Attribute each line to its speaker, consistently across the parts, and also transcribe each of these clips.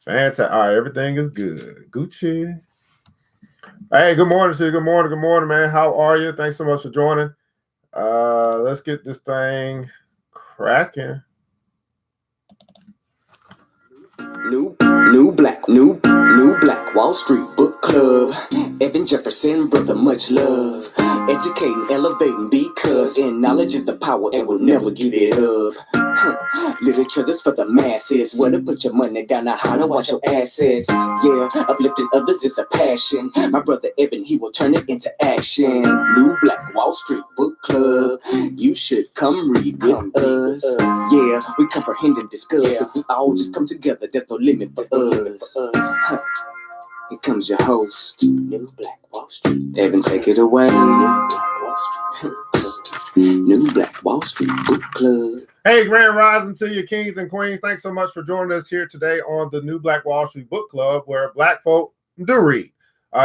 Speaker 1: Fantastic. All right, everything is good. Gucci. Hey, good morning to you. Good morning, man. How are you? Thanks so much for joining. Let's get this thing cracking.
Speaker 2: New Black Wall Street Book Club. Evan Jefferson, brother, much love. Educating, elevating, because in knowledge is the power and we'll never give it up. Literature that's for the masses. Where to put your money down, now how to watch your assets. Yeah, uplifting others is a passion. My brother Evan, he will turn it into action. New Black Wall Street Book Club. You should come read with us. Yeah, we comprehend and discuss. If we all just come together, there's no limit for us. Here comes your host, New Black Wall Street. Evan, take it away. New Black Wall Street Book Club.
Speaker 1: Hey, Grand Rising to you, kings and queens. Thanks so much for joining us here today on the New Black Wall Street Book Club, where Black folk do read.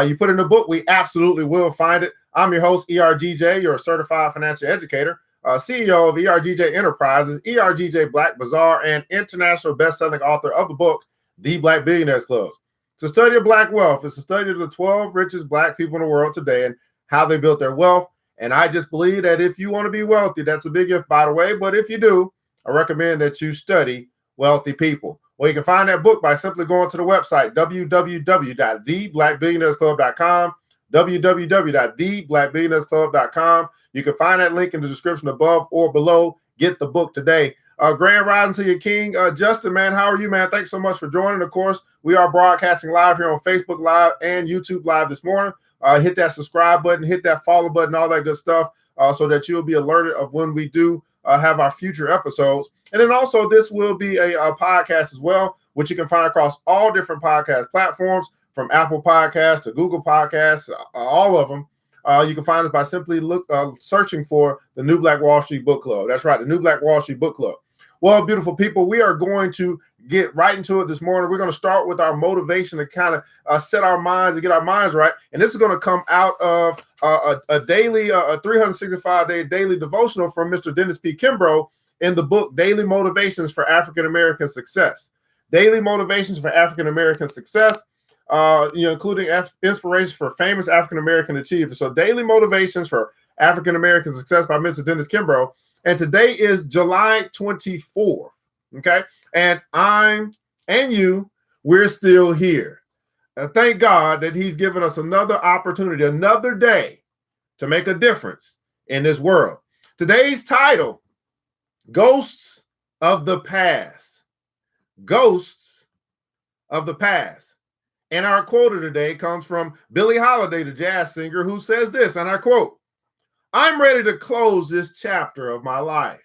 Speaker 1: You put in the book, we absolutely will find it. I'm your host, ERGJ, your certified financial educator, CEO of ERGJ Enterprises, ERGJ Black Bazaar, and international best-selling author of the book, The Black Billionaires Club. It's a study of Black wealth. It's a study of the 12 richest Black people in the world today and how they built their wealth. And I just believe that if you want to be wealthy, that's a big if, by the way. But if you do, I recommend that you study wealthy people. Well, you can find that book by simply going to the website, www.theblackbillionairesclub.com, www.theblackbillionairesclub.com. You can find that link in the description above or below. Get the book today. Grand Rising to your king. Justin, man, how are you, man? Thanks so much for joining. Of course, we are broadcasting live here on Facebook Live and YouTube Live this morning. Hit that subscribe button, hit that follow button, all that good stuff, so that you'll be alerted of when we do have our future episodes. And then also, this will be a podcast as well, which you can find across all different podcast platforms, from Apple Podcasts to Google Podcasts, all of them. You can find us by simply searching for the New Black Wall Street Book Club. That's right, the New Black Wall Street Book Club. Well, beautiful people, we are going to get right into it this morning. We're going to start with our motivation to kind of set our minds and get our minds right. And this is going to come out of a daily, 365-day daily devotional from Mr. Dennis P. Kimbro in the book, Daily Motivations for African-American Success. Daily Motivations for African-American Success, including inspirations for famous African-American achievers. So Daily Motivations for African-American Success by Mr. Dennis Kimbro. And today is July 24th, okay? And we're still here. Thank God that he's given us another opportunity, another day to make a difference in this world. Today's title, Ghosts of the Past. Ghosts of the Past. And our quote today comes from Billie Holiday, the jazz singer, who says this, and I quote, "I'm ready to close this chapter of my life."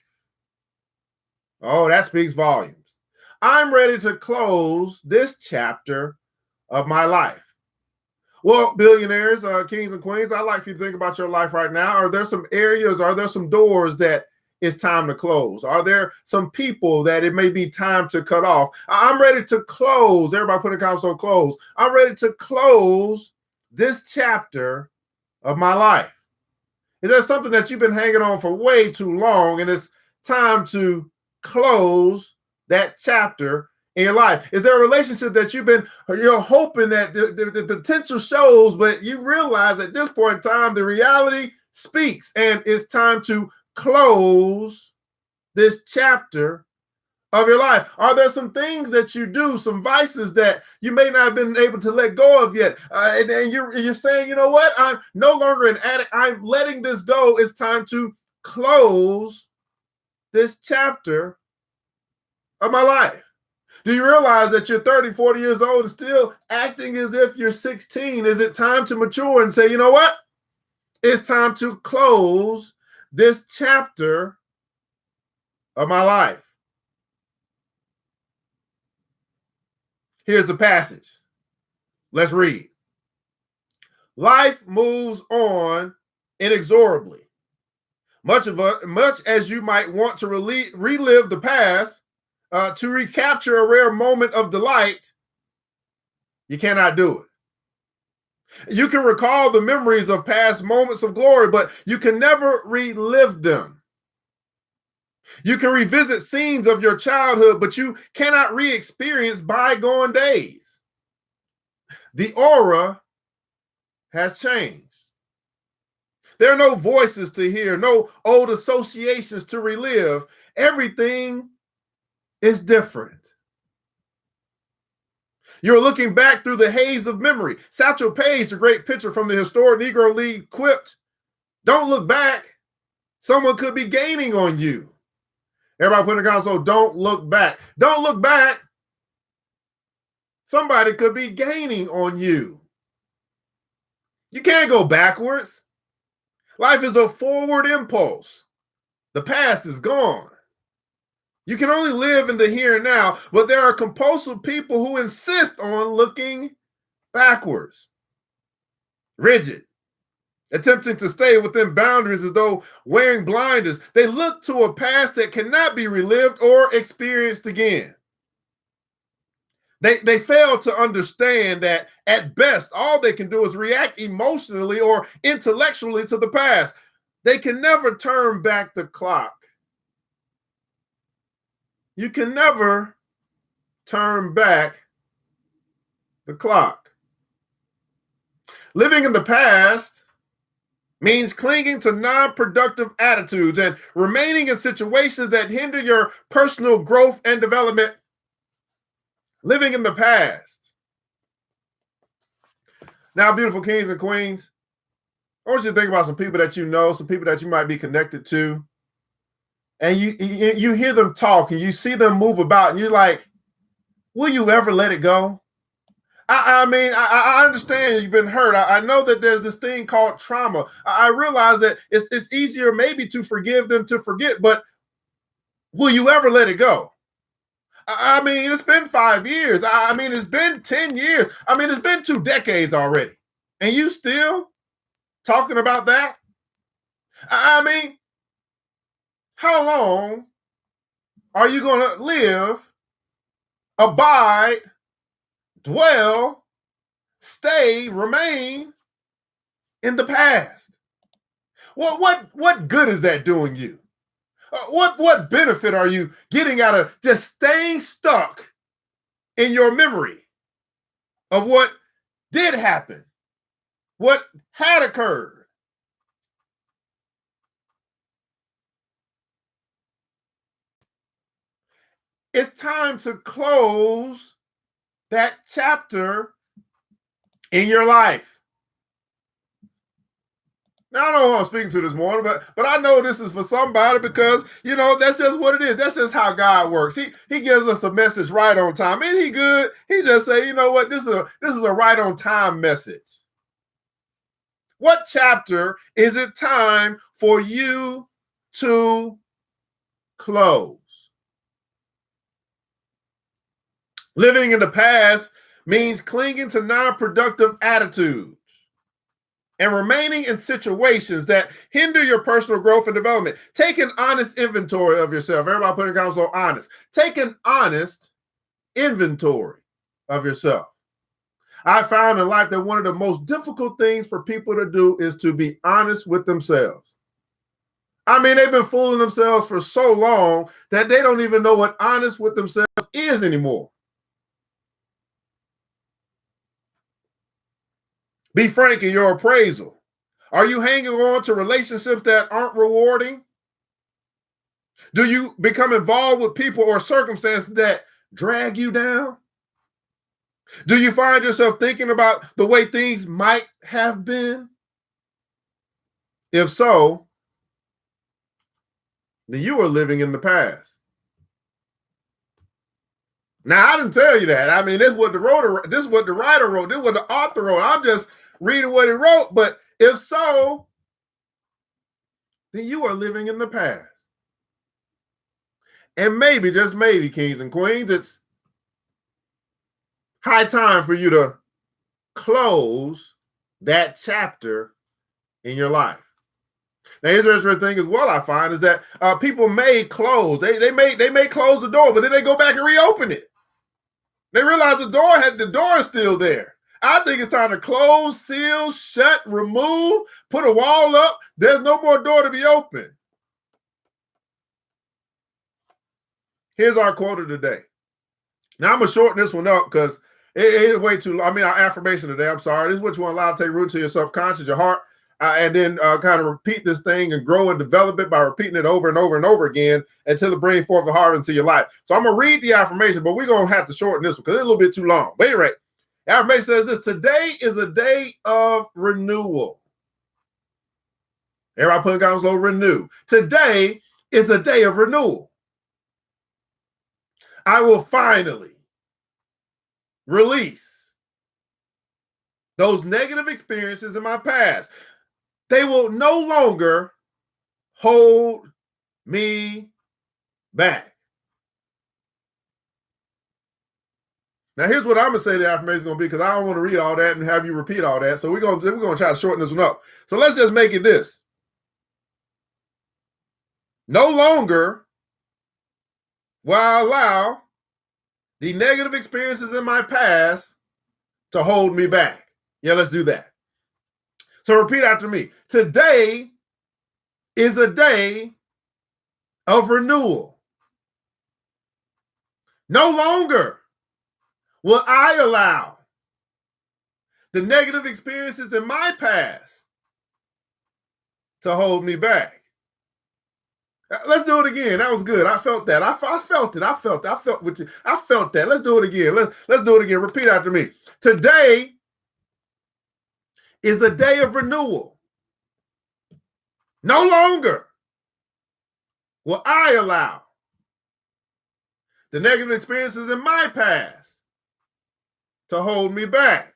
Speaker 1: Oh, that speaks volumes. I'm ready to close this chapter of my life. Well, billionaires, kings and queens, I'd like for you to think about your life right now. Are there some areas, are there some doors that it's time to close? Are there some people that it may be time to cut off? I'm ready to close. Everybody put in comments, so close. I'm ready to close this chapter of my life. Is there something that you've been hanging on for way too long and it's time to close that chapter in your life? Is there a relationship that you're hoping that the potential shows, but you realize at this point in time, the reality speaks and it's time to close this chapter of your life? Are there some things that you do, some vices that you may not have been able to let go of yet? And you're saying, you know what? I'm no longer an addict. I'm letting this go. It's time to close this chapter of my life. Do you realize that you're 30, 40 years old and still acting as if you're 16? Is it time to mature and say, you know what? It's time to close this chapter of my life. Here's the passage. Let's read. Life moves on inexorably. Much as you might want to relive the past, to recapture a rare moment of delight, you cannot do it. You can recall the memories of past moments of glory, but you can never relive them. You can revisit scenes of your childhood, but you cannot re-experience bygone days. The aura has changed. There are no voices to hear, no old associations to relive. Everything is different. You're looking back through the haze of memory. Satchel Paige, the great pitcher from the historic Negro League, quipped, "Don't look back. Someone could be gaining on you." Everybody put in the console, don't look back. Don't look back. Somebody could be gaining on you. You can't go backwards. Life is a forward impulse. The past is gone. You can only live in the here and now, but there are compulsive people who insist on looking backwards. Rigid, attempting to stay within boundaries as though wearing blinders. They look to a past that cannot be relived or experienced again. They fail to understand that at best, all they can do is react emotionally or intellectually to the past. They can never turn back the clock. You can never turn back the clock. Living in the past means clinging to non-productive attitudes and remaining in situations that hinder your personal growth and development. Living in the past. Now, beautiful kings and queens, I want you to think about some people that you know, some people that you might be connected to, and you hear them talk and you see them move about, and you're like, will you ever let it go? I mean, I understand you've been hurt. I know that there's this thing called trauma. I realize that it's easier maybe to forgive than to forget, but will you ever let it go? I mean, it's been 5 years. I mean, it's been 10 years. I mean, it's been 2 decades already. And you still talking about that? I mean, how long are you going to live, abide, dwell, stay, remain in the past? What good is that doing you? What benefit are you getting out of just staying stuck in your memory of what did happen, what had occurred? It's time to close that chapter in your life. Now, I don't know who I'm speaking to this morning, but I know this is for somebody because, you know, that's just what it is. That's just how God works. He gives us a message right on time. Ain't he good? He just say, you know what, this is a right on time message. What chapter is it time for you to close? Living in the past means clinging to non-productive attitudes and remaining in situations that hinder your personal growth and development. Take an honest inventory of yourself. Everybody put in comments on honest. Take an honest inventory of yourself. I found in life that one of the most difficult things for people to do is to be honest with themselves. I mean, they've been fooling themselves for so long that they don't even know what honest with themselves is anymore. Be frank in your appraisal. Are you hanging on to relationships that aren't rewarding? Do you become involved with people or circumstances that drag you down? Do you find yourself thinking about the way things might have been? If so, then you are living in the past. Now, I didn't tell you that. I mean, this is what the writer wrote. This is what the author wrote. I'm just reading what he wrote. But if so, then you are living in the past. And maybe, just maybe, kings and queens, it's high time for you to close that chapter in your life. Now, here's the interesting thing as well, I find, is that people may close. They may close the door, but then they go back and reopen it. They realize the door is still there. I think it's time to close, seal, shut, remove, put a wall up. There's no more door to be open. Here's our quote of the day. Now, I'm going to shorten this one up because it's way too long. I mean, our affirmation today, I'm sorry. This is what you want to allow to take root to your subconscious, your heart, and then kind of repeat this thing and grow and develop it by repeating it over and over and over again until it brings forth the heart into your life. So I'm going to read the affirmation, but we're going to have to shorten this one because it's a little bit too long. But anyway, the affirmation says this: today is a day of renewal. Everybody put down slow, renew. Today is a day of renewal. I will finally release those negative experiences in my past. They will no longer hold me back. Now, here's what I'm going to say the affirmation is going to be, because I don't want to read all that and have you repeat all that. So we're going to try to shorten this one up. So let's just make it this. No longer will I allow the negative experiences in my past to hold me back. Yeah, let's do that. So repeat after me. Today is a day of renewal. No longer will I allow the negative experiences in my past to hold me back. Let's do it again. That was good. I felt that. I felt it. I felt with you. I felt that. Let's do it again. Let's do it again. Repeat after me. Today is a day of renewal. No longer will I allow the negative experiences in my past to hold me back.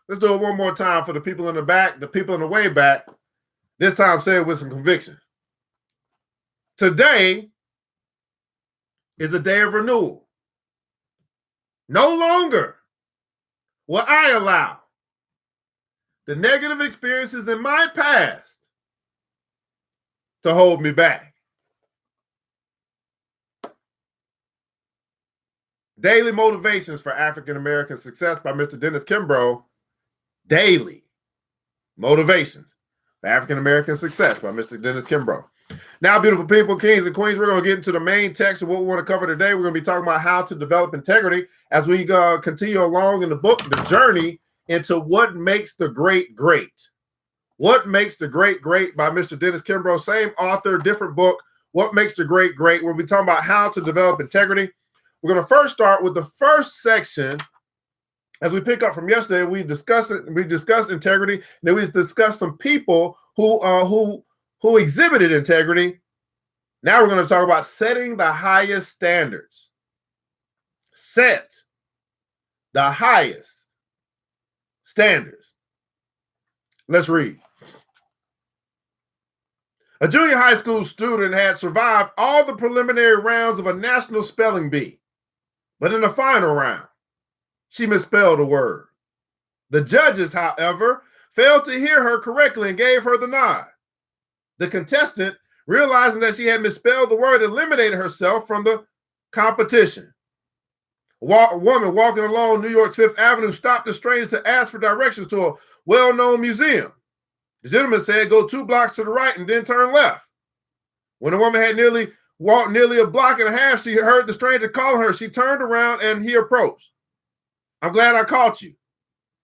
Speaker 1: Let's do it one more time for the people in the back, the people in the way back. This time say it with some conviction. Today is a day of renewal. No longer will I allow the negative experiences in my past to hold me back. Daily Motivations for African American Success by Mr. Dennis Kimbro. Daily Motivations for African American Success by Mr. Dennis Kimbro. Now, beautiful people, kings and queens, we're going to get into the main text of what we want to cover today. We're going to be talking about how to develop integrity as we continue along in the book, The Journey into What Makes the Great Great. What Makes the Great Great by Mr. Dennis Kimbro, same author, different book. What Makes the Great Great? We'll be talking about how to develop integrity. We're going to first start with the first section. As we pick up from yesterday, we discussed integrity, and then we discussed some people who exhibited integrity. Now we're going to talk about setting the highest standards. Set the highest standards. Let's read. A junior high school student had survived all the preliminary rounds of a national spelling bee, but in the final round, she misspelled a word. The judges, however, failed to hear her correctly and gave her the nod. The contestant, realizing that she had misspelled the word, eliminated herself from the competition. A woman walking along New York's Fifth Avenue stopped a stranger to ask for directions to a well-known museum. The gentleman said, "Go 2 blocks to the right and then turn left." When the woman had walked nearly a block and a half, she heard the stranger calling her. She turned around and he approached. "I'm glad I caught you,"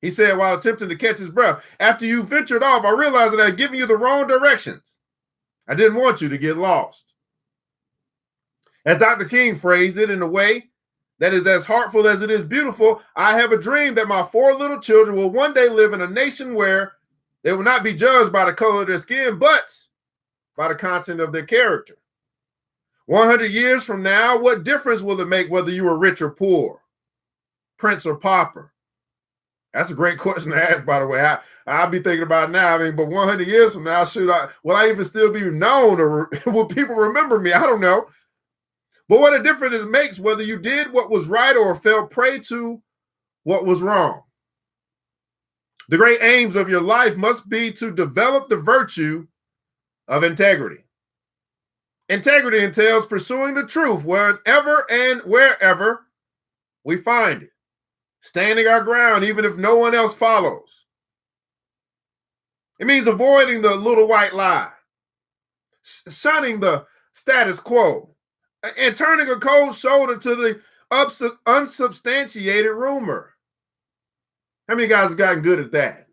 Speaker 1: he said while attempting to catch his breath. "After you ventured off, I realized that I had given you the wrong directions. I didn't want you to get lost." As Dr. King phrased it in a way that is as heartful as it is beautiful, I have a dream that my 4 little children will one day live in a nation where they will not be judged by the color of their skin, but by the content of their character. 100 years from now, what difference will it make whether you are rich or poor, prince or pauper? That's a great question to ask, by the way. I'll be thinking about it now. I mean, but 100 years from now, will I even still be known, or will people remember me? I don't know. But what a difference it makes whether you did what was right or fell prey to what was wrong. The great aims of your life must be to develop the virtue of integrity. Integrity entails pursuing the truth whenever and wherever we find it, standing our ground even if no one else follows. It means avoiding the little white lie, shunning the status quo and turning a cold shoulder to the unsubstantiated rumor. How many guys have gotten good at that?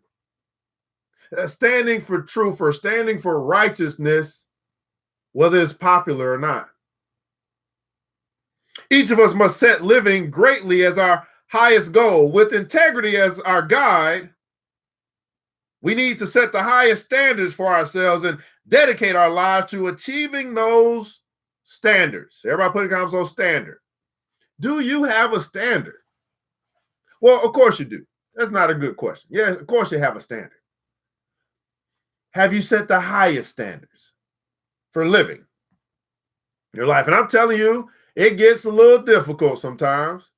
Speaker 1: Standing for truth or standing for righteousness, whether it's popular or not. Each of us must set living greatly as our highest goal. With integrity as our guide, we need to set the highest standards for ourselves and dedicate our lives to achieving those standards. Everybody put in comments on standard. Do you have a standard? Well, of course you do. That's not a good question. Yes, of course you have a standard. Have you set the highest standards for living your life? And I'm telling you, it gets a little difficult sometimes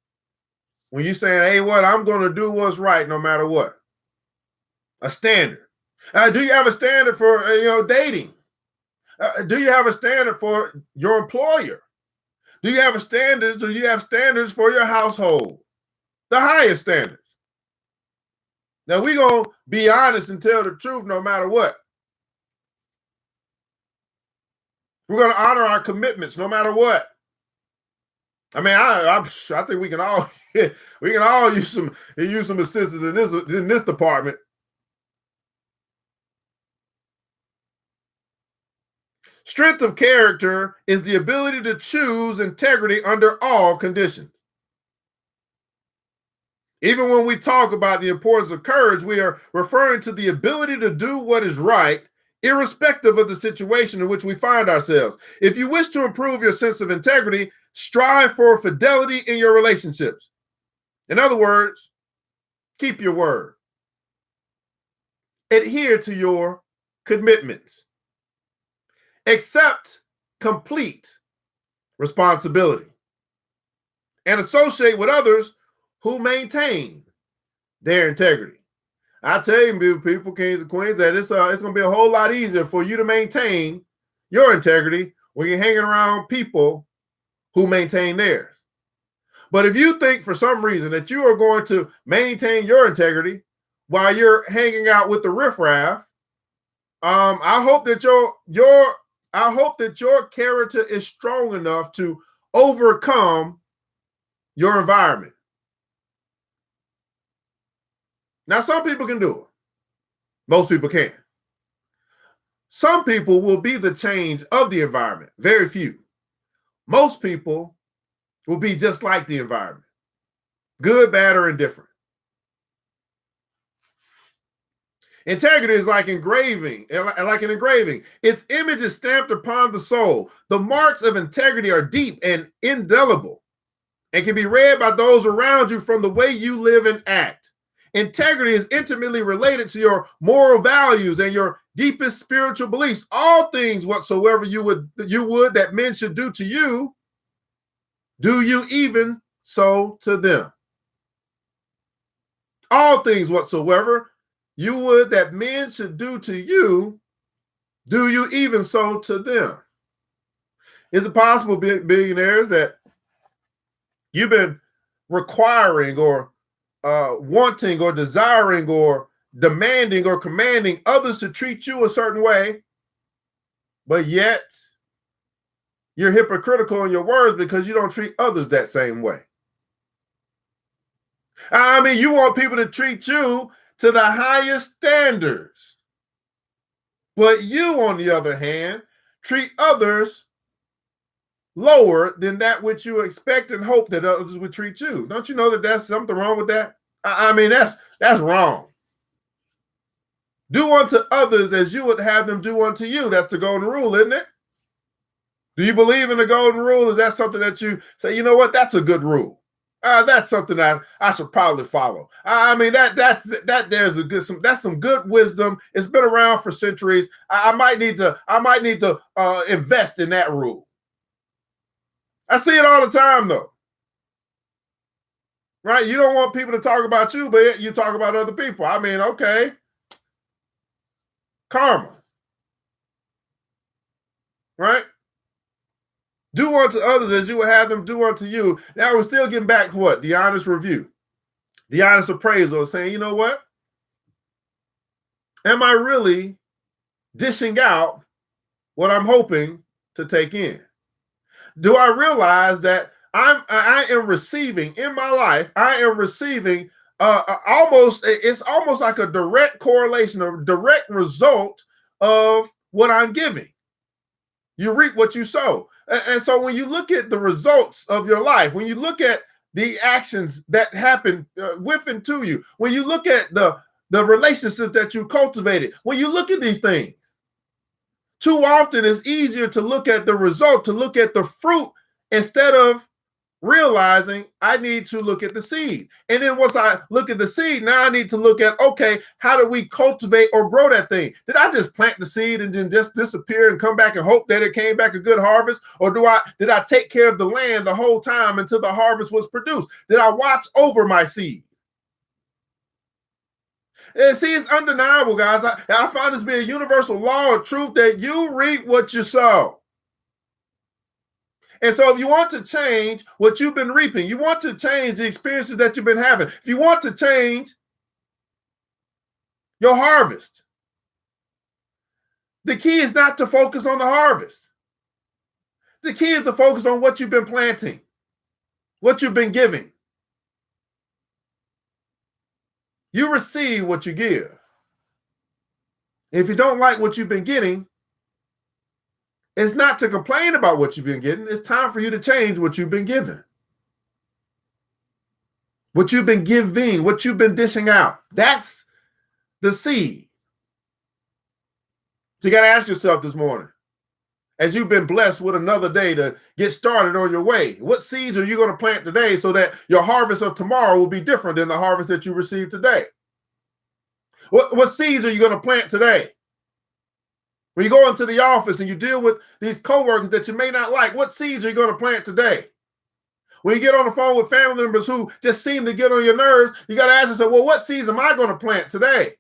Speaker 1: when you're saying, hey, what, I'm going to do what's right no matter what. A standard. Do you have a standard for dating? Do you have a standard for your employer? Do you have standards for your household? The highest standards. Now, we're going to be honest and tell the truth no matter what. We're going to honor our commitments no matter what. I mean, I think we can all use some assistance in this department. Strength of character is the ability to choose integrity under all conditions. Even when we talk about the importance of courage, we are referring to the ability to do what is right, irrespective of the situation in which we find ourselves. If you wish to improve your sense of integrity, strive for fidelity in your relationships. In other words, keep your word. Adhere to your commitments. Accept complete responsibility. And associate with others who maintain their integrity. I tell you, people, kings and queens, that it's going to be a whole lot easier for you to maintain your integrity when you're hanging around people who maintain theirs. But if you think for some reason that you are going to maintain your integrity while you're hanging out with the riffraff, I hope that your character is strong enough to overcome your environment. Now, some people can do it. Most people can't. Some people will be the change of the environment. Very few. Most people will be just like the environment. Good, bad, or indifferent. Integrity is like engraving, like an engraving. Its image is stamped upon the soul. The marks of integrity are deep and indelible and can be read by those around you from the way you live and act. Integrity is intimately related to your moral values and your deepest spiritual beliefs. All things whatsoever you would that men should do to you, do you even so to them. All things whatsoever you would that men should do to you, do you even so to them. Is it possible, billionaires, that you've been requiring or wanting or desiring or demanding or commanding others to treat you a certain way, but yet you're hypocritical in your words because you don't treat others that same way? I mean, you want people to treat you to the highest standards, but you, on the other hand, treat others lower than that which you expect and hope that others would treat you. Don't you know that there's something wrong with that? I mean, that's wrong. Do unto others as you would have them do unto you. That's the golden rule, isn't it? Do you believe in the golden rule? Is that something that you say, you know what, that's a good rule? That's something that I should probably follow. I mean, that's some good wisdom. It's been around for centuries. I might need to invest in that rule. I see it all the time, though. Right? You don't want people to talk about you, but you talk about other people. I mean, okay. Karma. Right? Do unto others as you would have them do unto you. Now we're still getting back to what? The honest review. The honest appraisal, saying, you know what? Am I really dishing out what I'm hoping to take in? Do I realize that I am receiving in my life, I am receiving it's almost like a direct correlation or direct result of what I'm giving. You reap what you sow. And so when you look at the results of your life, when you look at the actions that happen with and to you, when you look at the relationship that you cultivated, when you look at these things, too often it's easier to look at the result, to look at the fruit instead of realizing I need to look at the seed. And then once I look at the seed, now I need to look at, okay, how do we cultivate or grow that thing? Did I just plant the seed and then just disappear and come back and hope that it came back a good harvest? Or did I take care of the land the whole time until the harvest was produced? Did I watch over my seed? And see, it's undeniable, guys. I find this to be a universal law of truth that you reap what you sow. And so if you want to change what you've been reaping, you want to change the experiences that you've been having, if you want to change your harvest, the key is not to focus on the harvest. The key is to focus on what you've been planting, what you've been giving. You receive what you give. If you don't like what you've been getting, it's not to complain about what you've been getting. It's time for you to change what you've been given. What you've been giving, what you've been dishing out. That's the seed. So you got to ask yourself this morning, as you've been blessed with another day to get started on your way, what seeds are you going to plant today so that your harvest of tomorrow will be different than the harvest that you received today? What seeds are you going to plant today? When you go into the office and you deal with these coworkers that you may not like, what seeds are you going to plant today? When you get on the phone with family members who just seem to get on your nerves, you got to ask yourself, well, what seeds am I going to plant today?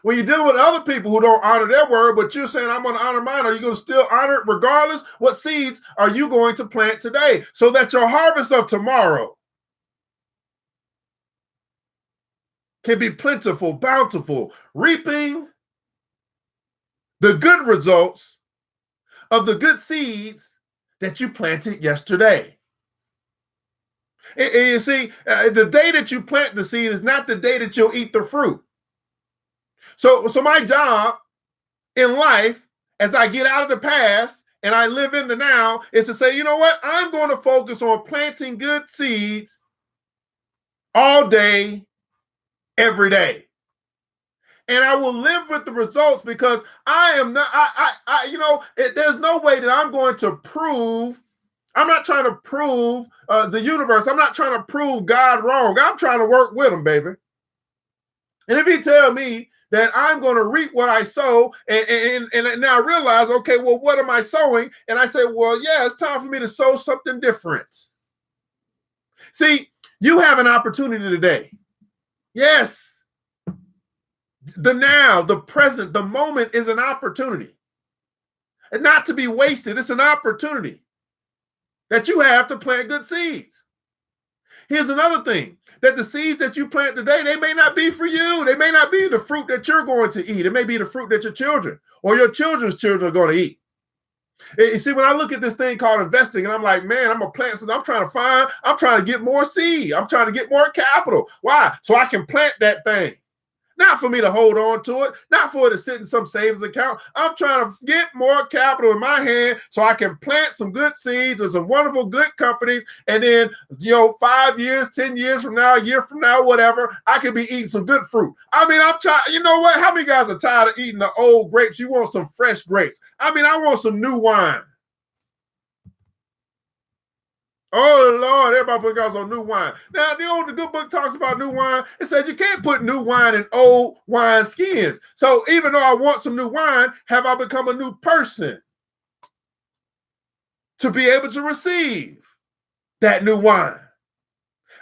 Speaker 1: When you're dealing with other people who don't honor their word, but you're saying, I'm going to honor mine, are you going to still honor it regardless? What seeds are you going to plant today so that your harvest of tomorrow can be plentiful, bountiful, reaping the good results of the good seeds that you planted yesterday? And you see, the day that you plant the seed is not the day that you'll eat the fruit. So my job in life, as I get out of the past and I live in the now, is to say, you know what? I'm going to focus on planting good seeds all day, every day. And I will live with the results because I am not, there's no way that I'm going to prove, I'm not trying to prove the universe. I'm not trying to prove God wrong. I'm trying to work with him, baby. And if he tell me that I'm going to reap what I sow, and now I realize, okay, well, what am I sowing? And I say, well, yeah, it's time for me to sow something different. See, you have an opportunity today. Yes. The now, the present, the moment is an opportunity. And not to be wasted. It's an opportunity that you have to plant good seeds. Here's another thing, that the seeds that you plant today, they may not be for you. They may not be the fruit that you're going to eat. It may be the fruit that your children or your children's children are going to eat. You see, when I look at this thing called investing, and I'm like, man, I'm going to plant something. I'm trying to get more seed. I'm trying to get more capital. Why? So I can plant that thing. Not for me to hold on to it, not for it to sit in some savings account. I'm trying to get more capital in my hand so I can plant some good seeds and some wonderful, good companies. And then, 5 years, 10 years from now, a year from now, whatever, I could be eating some good fruit. I mean, I'm trying, you know what? How many guys are tired of eating the old grapes? You want some fresh grapes. I mean, I want some new wine. Oh, Lord, everybody put guys on new wine. Now, the good book talks about new wine. It says you can't put new wine in old wine skins. So even though I want some new wine, have I become a new person to be able to receive that new wine?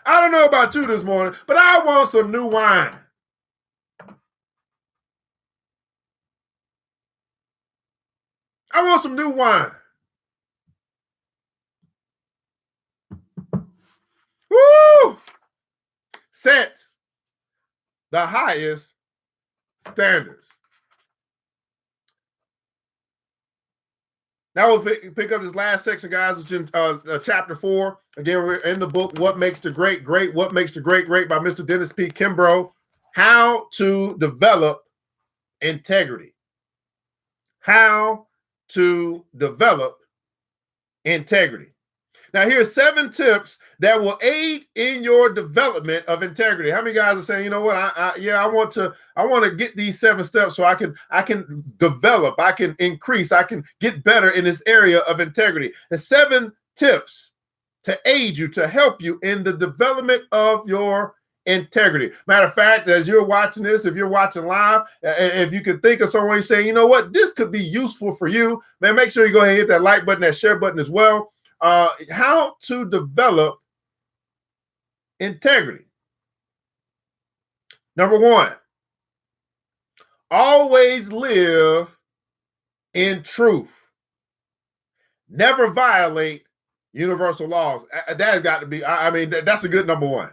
Speaker 1: I don't know about you this morning, but I want some new wine. I want some new wine. Woo! Set the highest standards. Now we'll pick up this last section, guys, which is in chapter 4. Again, we're in the book, What Makes the Great Great? What Makes the Great Great by Mr. Dennis P. Kimbro. How to develop integrity. How to develop integrity. Now, here's 7 tips that will aid in your development of integrity. How many guys are saying, you know what? I want to get these 7 steps so I can develop, I can increase, I can get better in this area of integrity. The 7 tips to aid you, to help you in the development of your integrity. Matter of fact, as you're watching this, if you're watching live, if you can think of someone saying, you know what, this could be useful for you, man, make sure you go ahead and hit that like button, that share button as well. How to develop integrity. Number 1, always live in truth. Never violate universal laws. That has got to be, I mean, that's a good number 1.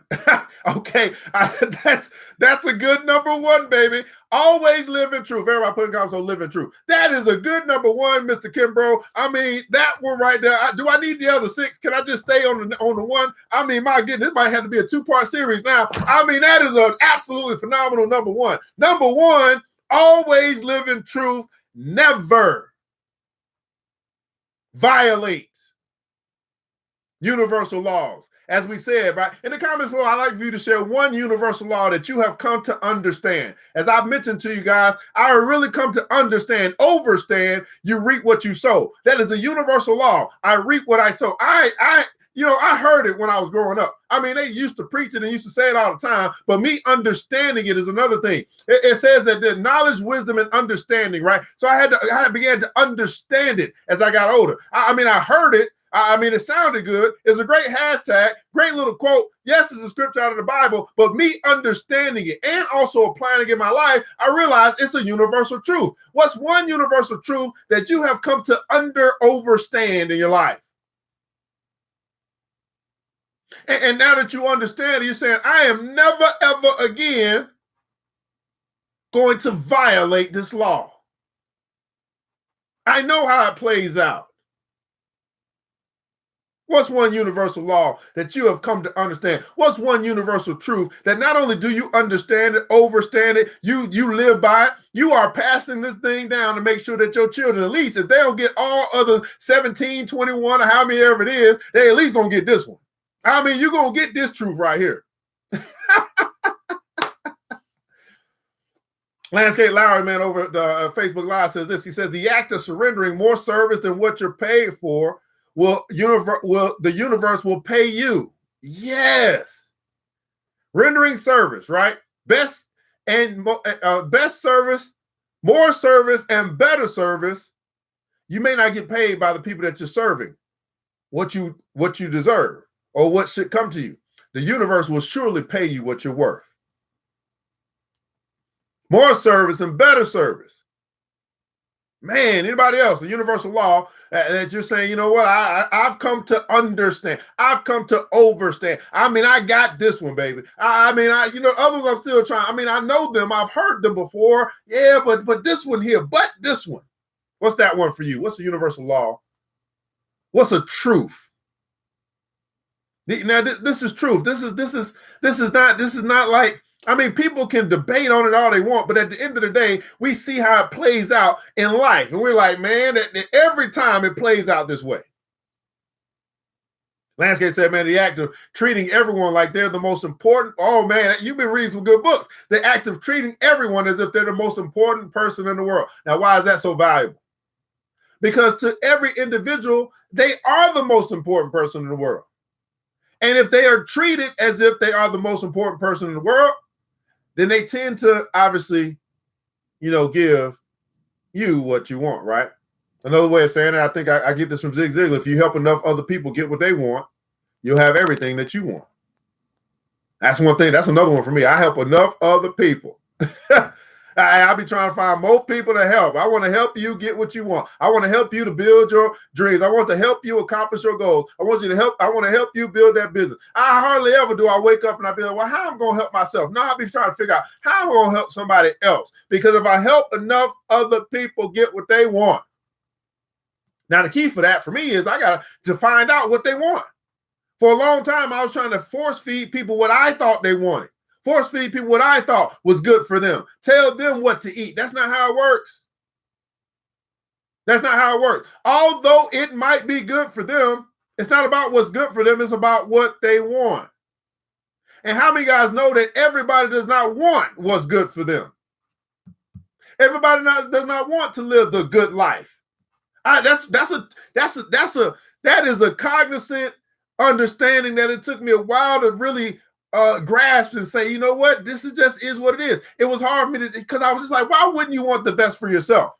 Speaker 1: Okay, that's a good number 1, baby. Always live in truth. Everybody put in comments on live in truth. That is a good number 1, Mr. Kimbro. I mean, that one right there. Do I need the other 6? Can I just stay on the 1? I mean, my goodness, this might have to be a 2-part series now. I mean, that is an absolutely phenomenal number 1. Number 1, always live in truth. Never violate universal laws. As we said, right, in the comments below, I'd like for you to share one universal law that you have come to understand. As I've mentioned to you guys, I really come to understand, overstand, you reap what you sow. That is a universal law. I reap what I sow. I heard it when I was growing up. I mean, they used to preach it and used to say it all the time, but me understanding it is another thing. It says that there's knowledge, wisdom, and understanding, right? So I began to understand it as I got older. I mean, I heard it. I mean, it sounded good. It's a great hashtag, great little quote. Yes, it's a scripture out of the Bible, but me understanding it and also applying it in my life, I realized it's a universal truth. What's one universal truth that you have come to overstand in your life? And now that you understand it, you're saying, I am never, ever again going to violate this law. I know how it plays out. What's one universal law that you have come to understand? What's one universal truth that not only do you understand it, overstand it, you live by it, you are passing this thing down to make sure that your children, at least if they don't get all other 17, 21, or how many ever it is, they at least gonna get this one. I mean, you're gonna get this truth right here. Landscape Lowry, man, over at Facebook Live says this. He says, the act of surrendering more service than what you're paid for the universe will pay you. Yes. Rendering service, right? Best service, more service, and better service. You may not get paid by the people that you're serving what you deserve or what should come to you. The universe will surely pay you what you're worth. More service and better service. Man, anybody else, a universal law that you're saying, you know what, I've come to understand. I've come to overstand. I mean, I got this one, baby. Others I'm still trying. I mean, I know them. I've heard them before. Yeah, but this one here, but this one. What's that one for you? What's a universal law? What's a truth? Now, this is truth. This is not like, I mean, people can debate on it all they want, but at the end of the day, we see how it plays out in life. And we're like, man, that every time it plays out this way. Landscape said, man, the act of treating everyone like they're the most important. Oh, man, you've been reading some good books. The act of treating everyone as if they're the most important person in the world. Now, why is that so valuable? Because to every individual, they are the most important person in the world. And if they are treated as if they are the most important person in the world, then they tend to obviously, give you what you want, right? Another way of saying it, I think I get this from Zig Ziglar. If you help enough other people get what they want, you'll have everything that you want. That's one thing. That's another one for me. I help enough other people. I'll be trying to find more people to help. I want to help you get what you want. I want to help you to build your dreams. I want to help you accomplish your goals. I want to help you build that business. I hardly ever do I wake up and I be like, well, how am I going to help myself? No, I'll be trying to figure out how I'm going to help somebody else. Because if I help enough other people get what they want, Now, the key for that for me is I got to find out what they want. For a long time, I was trying to force feed people what I thought they wanted. Force feed people what I thought was good for them. Tell them what to eat. That's not how it works. That's not how it works. Although it might be good for them, it's not about what's good for them. It's about what they want. And how many guys know that everybody does not want what's good for them? Everybody does not want to live the good life. That is a cognizant understanding that it took me a while to really grasp and say, you know what, this is what it is. It was hard for me because I was just like, why wouldn't you want the best for yourself?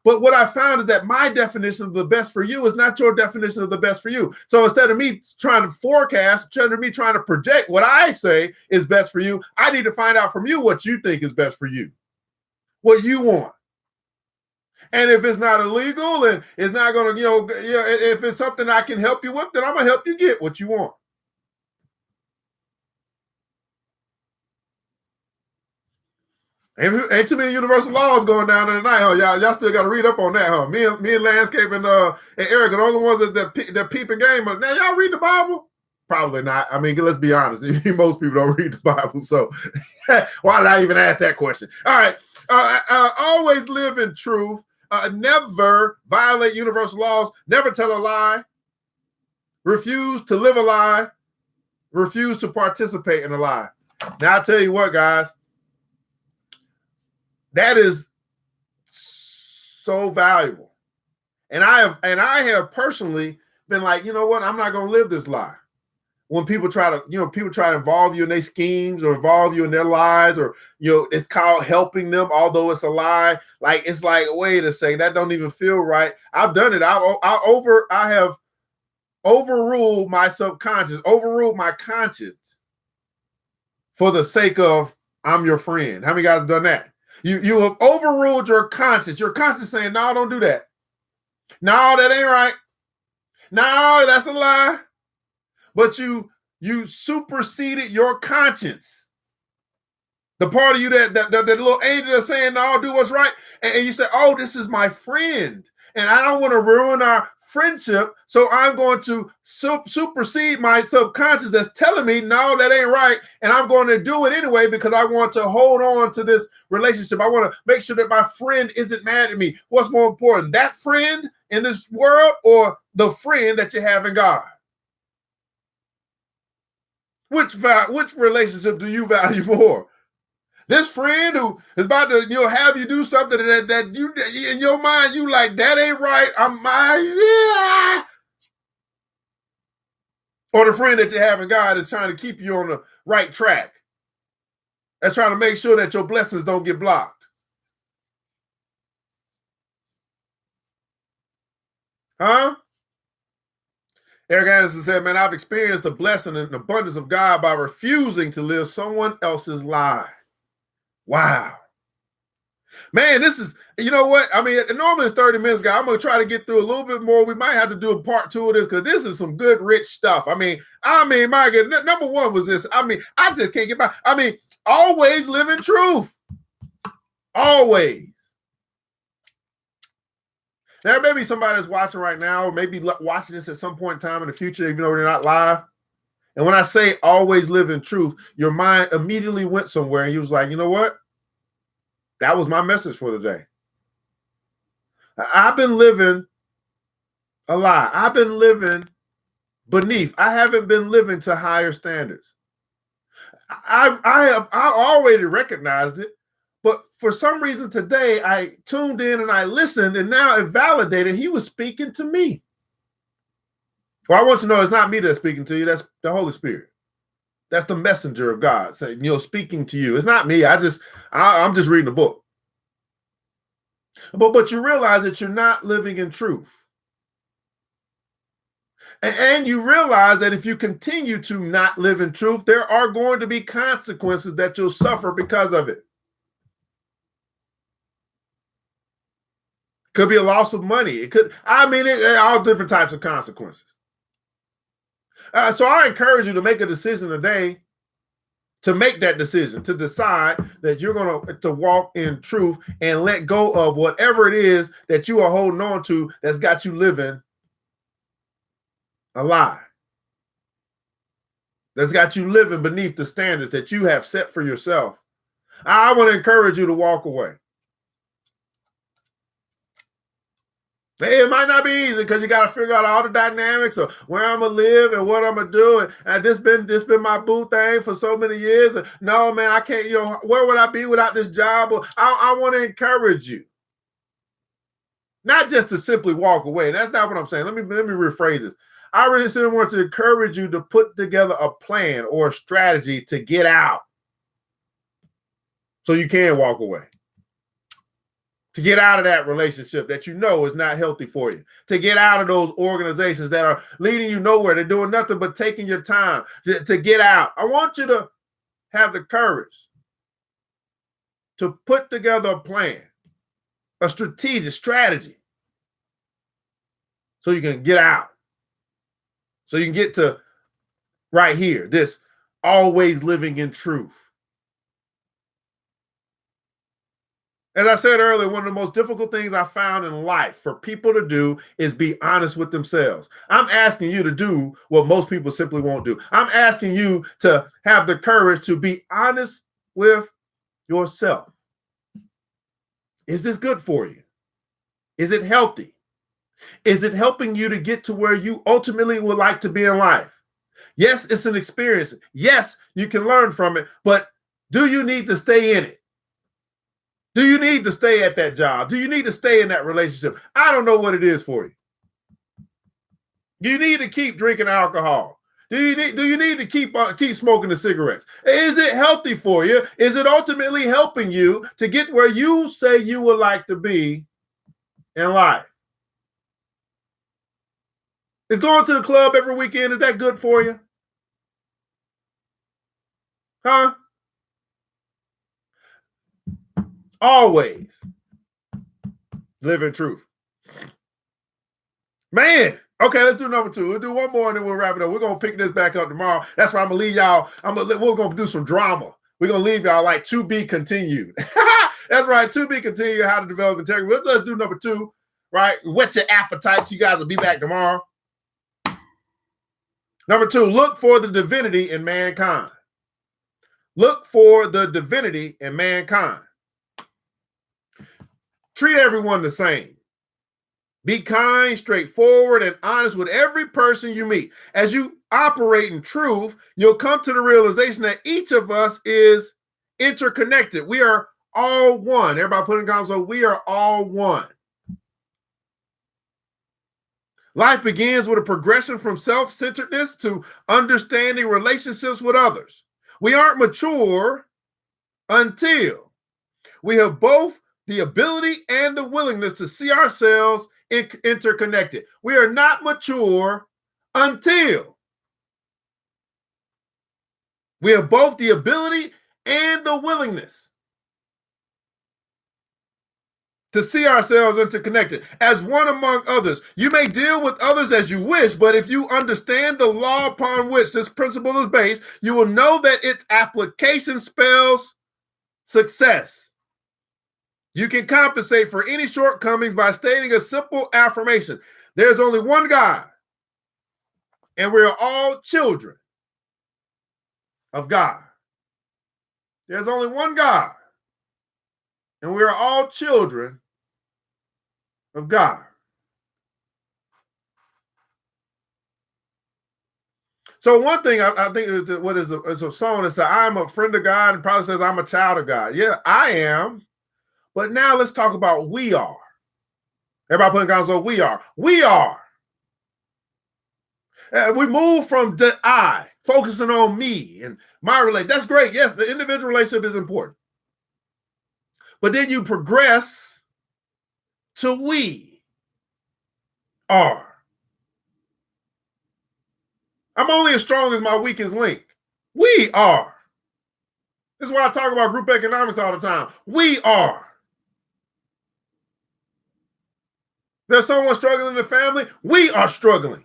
Speaker 1: But what I found is that my definition of the best for you is not your definition of the best for you. So instead of me trying to forecast, instead of me trying to project what I say is best for you, I need to find out from you what you think is best for you, what you want. And if it's not illegal and it's not going to, if it's something I can help you with, then I'm going to help you get what you want. Ain't too many universal laws going down there tonight, huh? Y'all still got to read up on that, huh? Me and Landscape and Eric are the only ones that peep and game. But now y'all read the Bible? Probably not. I mean, let's be honest. Most people don't read the Bible, so why did I even ask that question? All right. Always live in truth. Never violate universal laws. Never tell a lie. Refuse to live a lie. Refuse to participate in a lie. Now, I'll tell you what, guys. That is so valuable. And I have personally been like, you know what? I'm not going to live this lie. When people try to involve you in their schemes or involve you in their lies, or, it's called helping them, although it's a lie. Like, it's like, wait a second, that don't even feel right. I've done it. I have overruled my subconscious, overruled my conscience for the sake of I'm your friend. How many guys have done that? You have overruled your conscience. Your conscience saying, no, don't do that. No, that ain't right. No, that's a lie. But you superseded your conscience. The part of you that little angel that's saying, no, do what's right. And you say, oh, this is my friend. And I don't want to ruin our friendship. So I'm going to supersede my subconscious that's telling me, no, that ain't right. And I'm going to do it anyway because I want to hold on to this relationship. I want to make sure that my friend isn't mad at me. What's more important, that friend in this world or the friend that you have in God? Which relationship do you value more? This friend who is about to, have you do something that you, in your mind, you like, that ain't right. Yeah. Or the friend that you have in God is trying to keep you on the right track. That's trying to make sure that your blessings don't get blocked. Huh? Eric Anderson said, man, I've experienced the blessing and abundance of God by refusing to live someone else's lie. Wow. Man, this is, you know what? I mean, normally it's 30 minutes, guys. I'm going to try to get through a little bit more. We might have to do a part 2 of this because this is some good, rich stuff. I mean, my God, number one was this. I mean, I just can't get by. I mean, always live in truth. Always. Now, there may be somebody that's watching right now, or maybe watching this at some point in time in the future, even though they're not live. And when I say always live in truth, your mind immediately went somewhere and you was like, you know what? That was my message for the day. I've been living a lie. I've been living beneath. I haven't been living to higher standards. I already recognized it, but for some reason today I tuned in and I listened, and now it validated he was speaking to me. Well, I want you to know it's not me that's speaking to you. That's the Holy Spirit. That's the messenger of God saying, speaking to you. It's not me. I'm just reading the book. But you realize that you're not living in truth. And you realize that if you continue to not live in truth, there are going to be consequences that you'll suffer because of it. Could be a loss of money. It could, all different types of consequences. So I encourage you to make a decision today to make that decision, to decide that you're going to walk in truth and let go of whatever it is that you are holding on to that's got you living a lie, that's got you living beneath the standards that you have set for yourself. I want to encourage you to walk away. Hey, it might not be easy because you got to figure out all the dynamics of where I'm gonna live and what I'm gonna do, and this been my boo thing for so many years. And no, man, I can't. Where would I be without this job? I want to encourage you, not just to simply walk away. That's not what I'm saying. Let me rephrase this. I really simply want to encourage you to put together a plan or a strategy to get out, so you can walk away. To get out of that relationship that you know is not healthy for you, to get out of those organizations that are leading you nowhere, they're doing nothing but taking your time, to get out. I want you to have the courage to put together a plan, a strategic strategy, so you can get out, so you can get to right here, this always living in truth. As I said earlier, one of the most difficult things I found in life for people to do is be honest with themselves. I'm asking you to do what most people simply won't do. I'm asking you to have the courage to be honest with yourself. Is this good for you? Is it healthy? Is it helping you to get to where you ultimately would like to be in life? Yes, it's an experience. Yes, you can learn from it, but do you need to stay in it? Do you need to stay at that job? Do you need to stay in that relationship? I don't know what it is for you. Do you need to keep drinking alcohol? Do you need to keep smoking the cigarettes? Is it healthy for you? Is it ultimately helping you to get where you say you would like to be in life? Is going to the club every weekend, is that good for you? Huh? Always live in truth. Man, okay, let's do number 2. We'll do one more and then we'll wrap it up. We're going to pick this back up tomorrow. That's why I'm going to leave y'all. We're going to do some drama. We're going to leave y'all like to be continued. That's right, to be continued, how to develop integrity. Let's do number 2, right? Whet your appetites. You guys will be back tomorrow. Number 2, look for the divinity in mankind. Look for the divinity in mankind. Treat everyone the same. Be kind, straightforward, and honest with every person you meet. As you operate in truth, you'll come to the realization that each of us is interconnected. We are all one. Everybody put in comments, so we are all one. Life begins with a progression from self-centeredness to understanding relationships with others. We aren't mature until we have both the ability and the willingness to see ourselves interconnected. We are not mature until we have both the ability and the willingness to see ourselves interconnected as one among others. You may deal with others as you wish, but if you understand the law upon which this principle is based, you will know that its application spells success. You can compensate for any shortcomings by stating a simple affirmation. There's only one God, and we're all children of God. There's only one God, and we are all children of God. So one thing I think is a song that says, I'm a friend of God, and probably says I'm a child of God. Yeah, I am. But now let's talk about we are. Everybody put in comments, so we are. We are. We move from the I, focusing on me and my relationship. That's great. Yes, the individual relationship is important. But then you progress to we are. I'm only as strong as my weakest link. We are. This is why I talk about group economics all the time. We are. There's someone struggling in the family. We are struggling.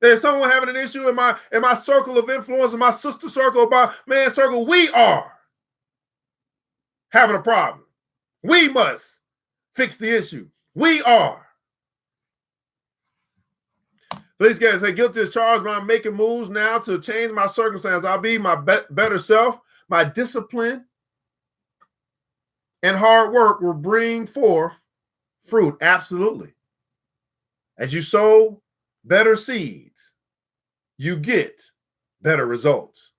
Speaker 1: There's someone having an issue in my circle of influence, in my sister circle, my man circle. We are having a problem. We must fix the issue. We are. Please get say guilty as charged, but I'm making moves now to change my circumstance. I'll be my better self. My discipline and hard work will bring forth fruit. Absolutely. As you sow better seeds, you get better results.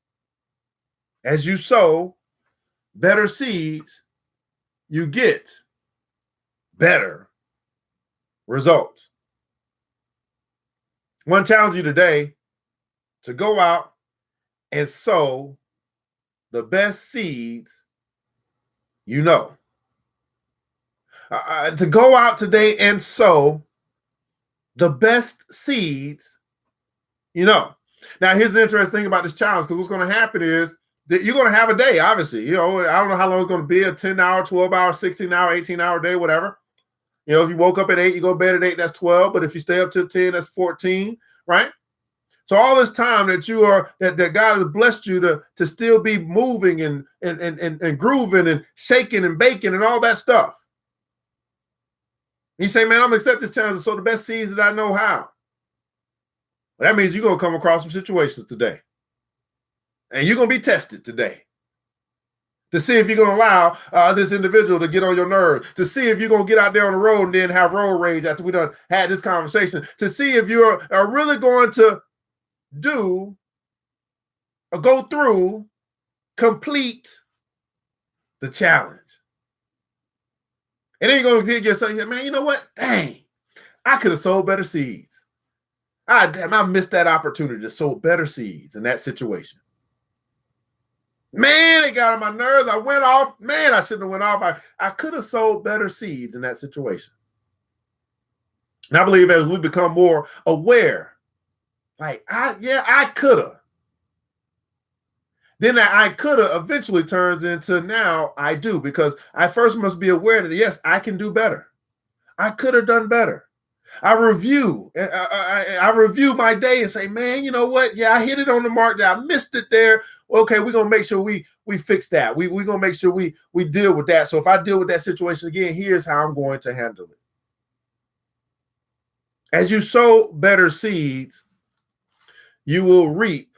Speaker 1: As you sow better seeds, you get better results. I want to challenge you today to go out and sow the best seeds you know. To go out today and sow the best seeds you know. Now, here's the interesting thing about this challenge, because what's going to happen is that you're going to have a day, obviously. You know, I don't know how long it's going to be, a 10-hour, 12-hour, 16-hour, 18-hour day, whatever. You know, if you woke up at 8, you go to bed at 8, that's 12. But if you stay up till 10, that's 14, right? So all this time that you are, that God has blessed you to still be moving and grooving and shaking and baking and all that stuff. You say, man, I'm going to accept this challenge. So the best seeds that I know how. Well, that means you're going to come across some situations today. And you're going to be tested today to see if you're going to allow this individual to get on your nerves, to see if you're going to get out there on the road and then have road rage after we done had this conversation, to see if you are really going to do or go through, complete the challenge. And then you're going to get yourself, man, you know what? Dang, I could have sowed better seeds. I missed that opportunity to sow better seeds in that situation. Man, it got on my nerves. I went off. Man, I shouldn't have went off. I could have sowed better seeds in that situation. And I believe as we become more aware, like, I could have. Then that I could have eventually turns into now I do, because I first must be aware that, yes, I can do better. I could have done better. I review my day and say, man, you know what? Yeah, I hit it on the mark there. I missed it there. Okay, we're going to make sure we fix that. We're going to make sure we deal with that. So if I deal with that situation again, here's how I'm going to handle it. As you sow better seeds, you will reap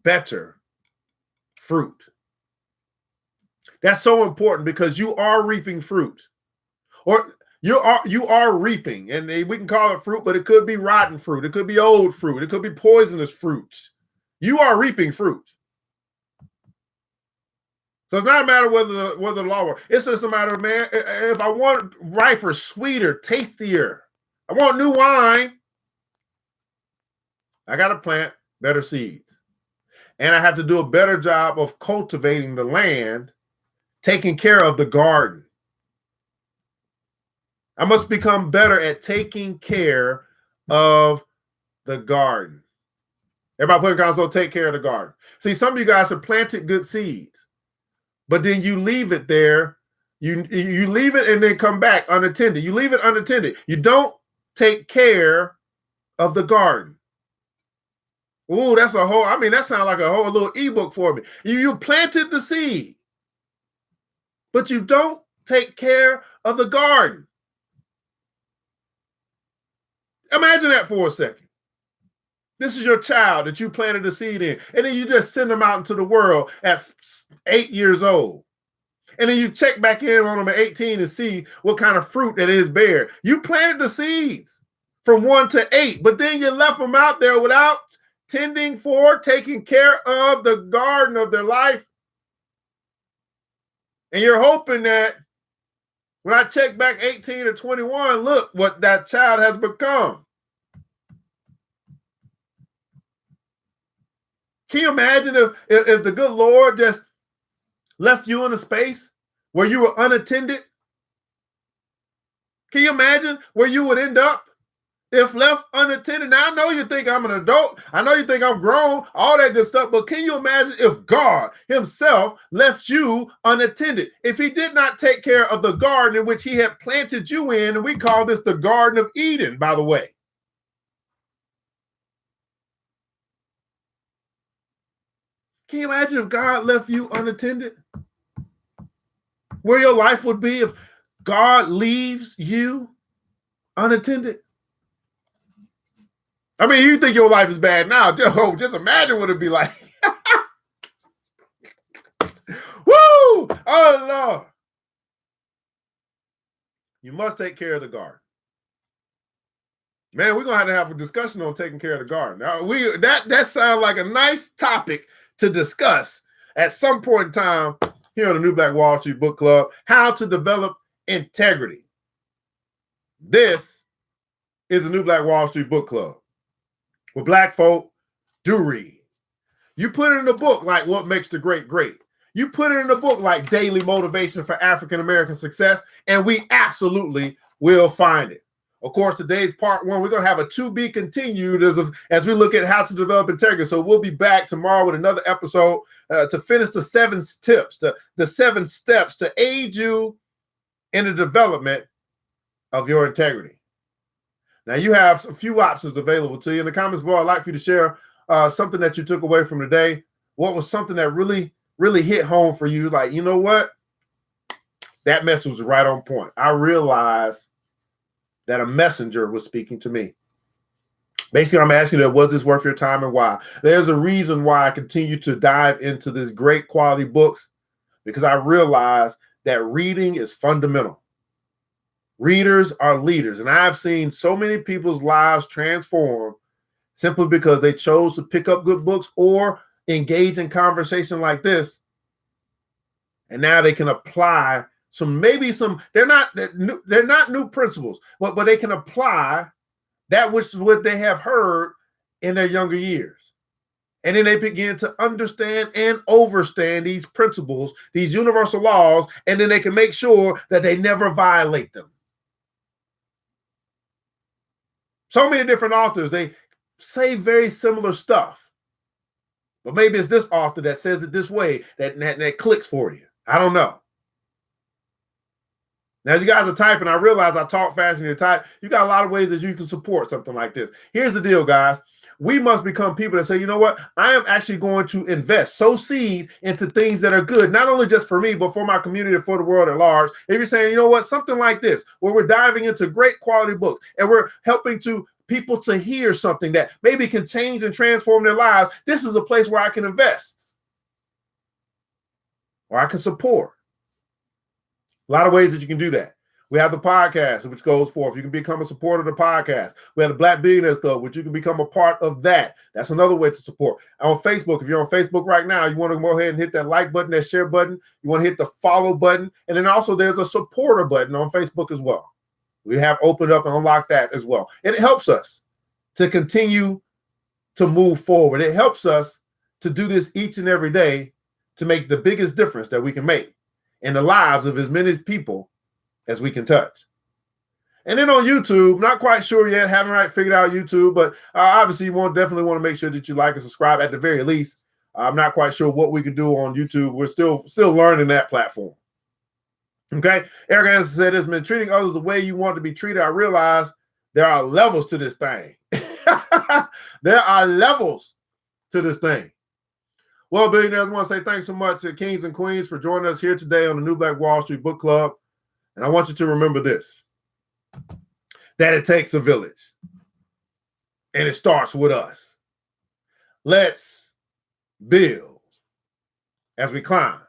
Speaker 1: better fruit. That's so important, because you are reaping fruit. Or you are reaping, and we can call it fruit, but it could be rotten fruit. It could be old fruit. It could be poisonous fruits. You are reaping fruit. So it's not a matter whether the law works. It's just a matter of, man, if I want riper, sweeter, tastier, I want new wine, I got to plant better seeds. And I have to do a better job of cultivating the land, taking care of the garden. I must become better at taking care of the garden. Everybody put in console, take care of the garden. See, some of you guys have planted good seeds, but then you leave it there. You leave it and then come back unattended. You leave it unattended. You don't take care of the garden. Ooh, that's a whole, that sounds like a whole little ebook for me. You planted the seed, but you don't take care of the garden. Imagine that for a second. This is your child that you planted a seed in, and then you just send them out into the world at 8 years old. And then you check back in on them at 18 and see what kind of fruit that is bear. You planted the seeds from 1 to 8, but then you left them out there without tending for, taking care of the garden of their life. And you're hoping that when I check back 18 or 21, look what that child has become. Can you imagine if the good Lord just left you in a space where you were unattended? Can you imagine where you would end up if left unattended? Now, I know you think I'm an adult. I know you think I'm grown, all that good stuff. But can you imagine if God himself left you unattended? If he did not take care of the garden in which he had planted you in, and we call this the Garden of Eden, by the way. Can you imagine if God left you unattended? Where your life would be if God leaves you unattended? I mean, you think your life is bad now. Just imagine what it'd be like. Woo! Oh, Lord. You must take care of the garden. Man, we're going to have a discussion on taking care of the garden. Now, that sounds like a nice topic to discuss at some point in time here on the New Black Wall Street Book Club, how to develop integrity. This is the New Black Wall Street Book Club, where Black folk do read. You put it in a book like What Makes the Great Great. You put it in a book like Daily Motivation for African American Success, and we absolutely will find it. Of course, today's part one. We're going to have a to be continued as we look at how to develop integrity. So we'll be back tomorrow with another episode to finish the 7 tips, the 7 steps to aid you in the development of your integrity. Now, you have a few options available to you. In the comments below, I'd like for you to share something that you took away from today. What was something that really, really hit home for you? Like, you know what? That message was right on point. I realized that a messenger was speaking to me. Basically, I'm asking you, was this worth your time and why? There's a reason why I continue to dive into these great quality books, because I realize that reading is fundamental. Readers are leaders, and I've seen so many people's lives transform simply because they chose to pick up good books or engage in conversation like this, and now they can apply they're not new principles, but they can apply that which is what they have heard in their younger years. And then they begin to understand and overstand these principles, these universal laws, and then they can make sure that they never violate them. So many different authors, they say very similar stuff, but maybe it's this author that says it this way that clicks for you. I don't know. Now, as you guys are typing, I realize I talk fast and you type. You got a lot of ways that you can support something like this. Here's the deal, guys. We must become people that say, you know what? I am actually going to invest, sow seed into things that are good, not only just for me, but for my community and for the world at large. If you're saying, you know what, something like this, where we're diving into great quality books and we're helping people to hear something that maybe can change and transform their lives, this is a place where I can invest or I can support. A lot of ways that you can do that. We have the podcast, which goes forth. You can become a supporter of the podcast. We have the Black Billionaires Club, which you can become a part of that. That's another way to support. On Facebook, if you're on Facebook right now, you want to go ahead and hit that like button, that share button. You want to hit the follow button. And then also there's a supporter button on Facebook as well. We have opened up and unlocked that as well. And it helps us to continue to move forward. It helps us to do this each and every day to make the biggest difference that we can make in the lives of as many people as we can touch. And then on YouTube, not quite sure yet, haven't figured out YouTube, but obviously you definitely want to make sure that you like and subscribe at the very least. I'm not quite sure what we can do on YouTube. We're still learning that platform. Okay, Eric Anderson said, "It's been treating others the way you want to be treated. I realize there are levels to this thing." There are levels to this thing. Well, billionaires, I want to say thanks so much to Kings and Queens for joining us here today on the New Black Wall Street Book Club. And I want you to remember this, that it takes a village. And it starts with us. Let's build as we climb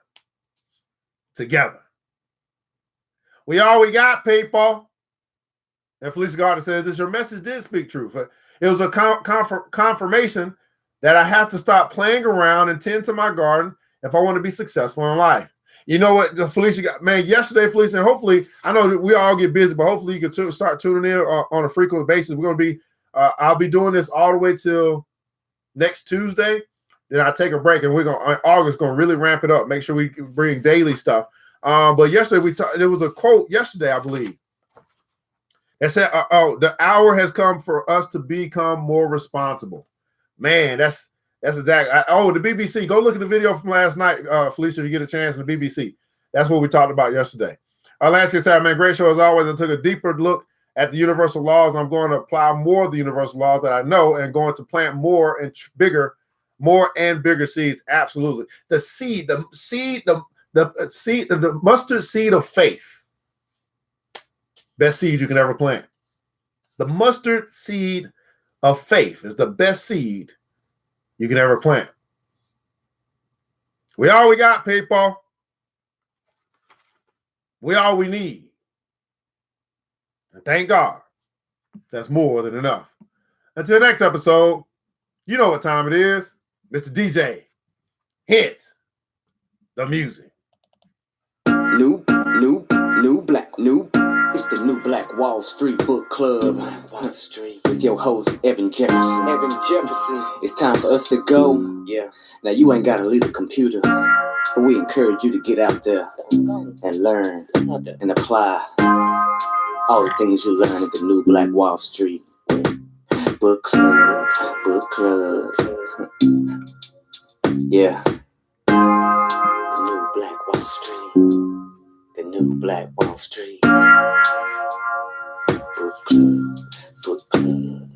Speaker 1: together. We all we got, people. And Felicia Gardner says, this your message did speak truth. It was a confirmation that I have to stop playing around and tend to my garden if I want to be successful in life. You know what, Felicia got, man, yesterday, Felicia, and hopefully, I know that we all get busy, but hopefully you can start tuning in on a frequent basis. We're going to be, I'll be doing this all the way till next Tuesday. Then I take a break, and August going to really ramp it up, make sure we can bring daily stuff. But yesterday, there was a quote yesterday, I believe, that said, the hour has come for us to become more responsible. Man, that's exactly. The BBC. Go look at the video from last night, Felicia, if you get a chance in the BBC. That's what we talked about yesterday. Last year said, man, great show as always. I took a deeper look at the universal laws. I'm going to apply more of the universal laws that I know and going to plant more and bigger more and bigger seeds. Absolutely. The mustard seed of faith. Best seed you can ever plant. The mustard seed of faith is the best seed you can ever plant. We all we got, people. We all we need. And thank God, that's more than enough. Until next episode, you know what time it is. Mr. DJ, hit the music.
Speaker 2: New black. It's the New Black Wall Street Book Club. Wall Street. With your host, Evan Jefferson. It's time for us to go. Yeah. Now, you ain't got to leave the computer. But we encourage you to get out there and learn and apply all the things you learn at the New Black Wall Street Book Club. Yeah. The New Black Wall Street. The New Black Wall Street Book Club.